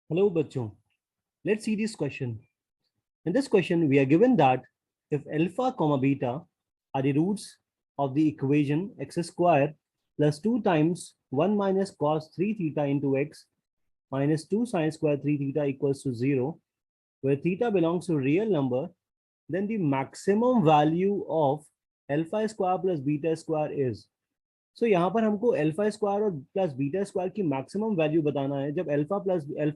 Hello, bachcho. Let's see this question. In this question, we are given that if alpha comma beta are the roots of the equation x square plus 2 times 1 minus cos 3 theta into x minus 2 sine square 3 theta equals to 0, where theta belongs to real number, then the maximum value of alpha square plus beta square is. सो यहाँ पर हमको alpha square और plus beta square की maximum value बताना है जब alpha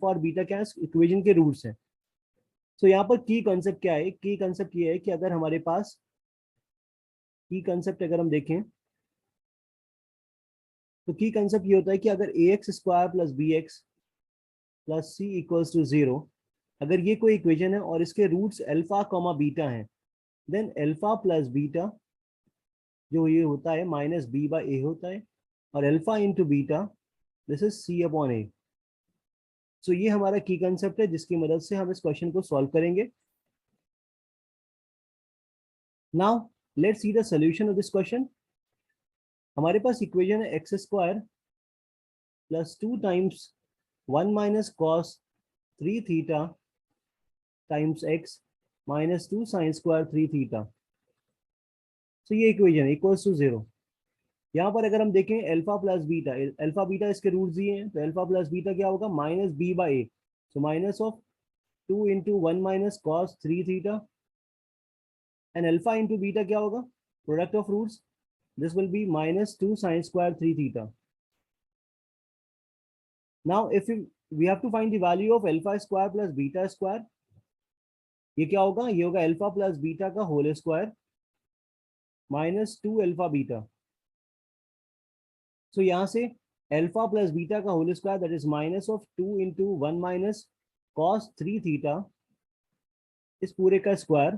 और beta क्या है इक्वेशन के रूट्स हैं. सो यहाँ पर की कंसेप्ट क्या है? की कंसेप्ट ये है कि अगर हमारे पास की कंसेप्ट अगर हम देखें तो की कंसेप्ट ये होता है कि अगर A X square plus B X plus C equals to 0, अगर ये कोई इक्वेशन है और इसके रूट्स अल्फा कॉमा बीटा हैं, देन अल्फा प्लस बीटा जो ये होता है माइनस बी बाई ए होता है, और alpha into beta this is C upon A. So ये हमारा की कंसेप्ट है जिसकी मदद से हम इस क्वेश्चन को सॉल्व करेंगे. Now let's see the solution of this question. हमारे पास इक्वेशन है X square plus 2 times 1 minus cos 3 theta times X minus 2 sine square 3 theta. So ये इक्वेशन इक्वल्स टू 0. यहाँ पर अगर हम देखें alpha plus beta, alpha beta इसके रूट्स दिए हैं, तो अल्फा प्लस बीटा क्या होगा? Minus b by a. So minus of 2 into 1 minus cos 3 theta, and alpha into beta क्या होगा? Product of roots, this will be minus 2 sine square 3 theta. Now if we have to find the value of alpha square plus beta square, ये क्या होगा? ये होगा alpha plus beta का whole square minus 2 alpha beta. So यहाँ से alpha plus beta का whole square that is minus of 2 into 1 minus cos 3 theta, इस पूरे का square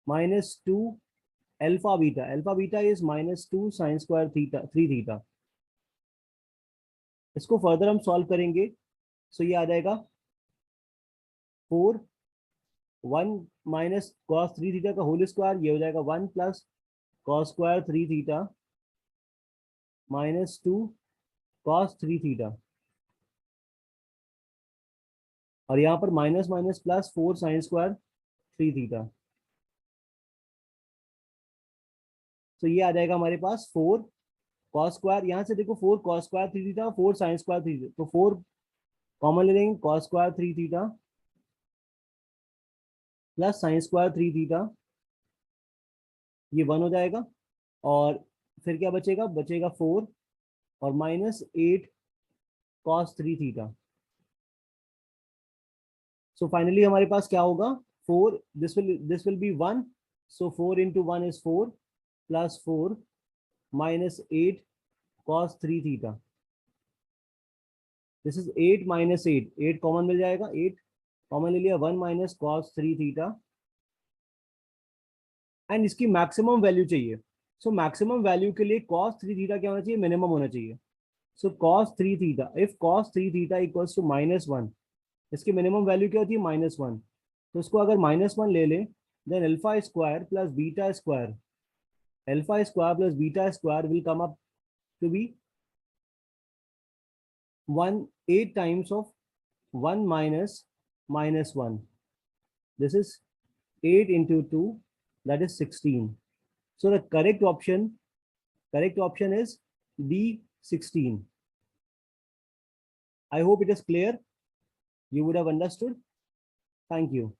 minus 2 alpha beta. Alpha beta is minus 2 sine square theta 3 theta. इसको further हम solve करेंगे. So ये आ जाएगा 4 1 माइनस कॉस 3 थीटा का होल स्क्वायर, ये हो जाएगा 1 plus cos square 3 theta minus 2 cos 3 theta, और यहाँ पर minus minus plus 4 sign square 3 theta. तो ये आ जाएगा हमारे पास 4 कॉस स्क्वायर, यहाँ से देखो 4 cos square 3 theta, 4 sign square 3 theta, तो 4 कॉमन ले लेंगे, cos square 3 theta plus sign square 3 theta, ये 1 हो जाएगा. और फिर क्या बचेगा? बचेगा 4 और minus 8 cos 3 theta. So finally हमारे पास क्या होगा? 4, this will be 1, so 4 into 1 is 4 plus 4 minus 8 cos 3 theta. This is 8 minus 8, 8 common मिल जाएगा, 8 कॉमन ले लिया, 1 माइनस cos 3 थीटा, एंड इसकी मैक्सिमम वैल्यू चाहिए. सो मैक्सिमम वैल्यू के लिए cos 3 थीटा क्या होना चाहिए? मिनिमम होना चाहिए. So cos 3 theta, if cos 3 theta equals to minus 1, इसकी मिनिमम वैल्यू क्या होती है? माइनस 1. तो इसको अगर माइनस 1 ले लें, then alpha square plus beta square, alpha square plus beta square will come up to be 8 times of 1 minus minus 1. This is 8 into 2, that is 16. So the correct option is D, 16. I hope it is clear. You would have understood. Thank you.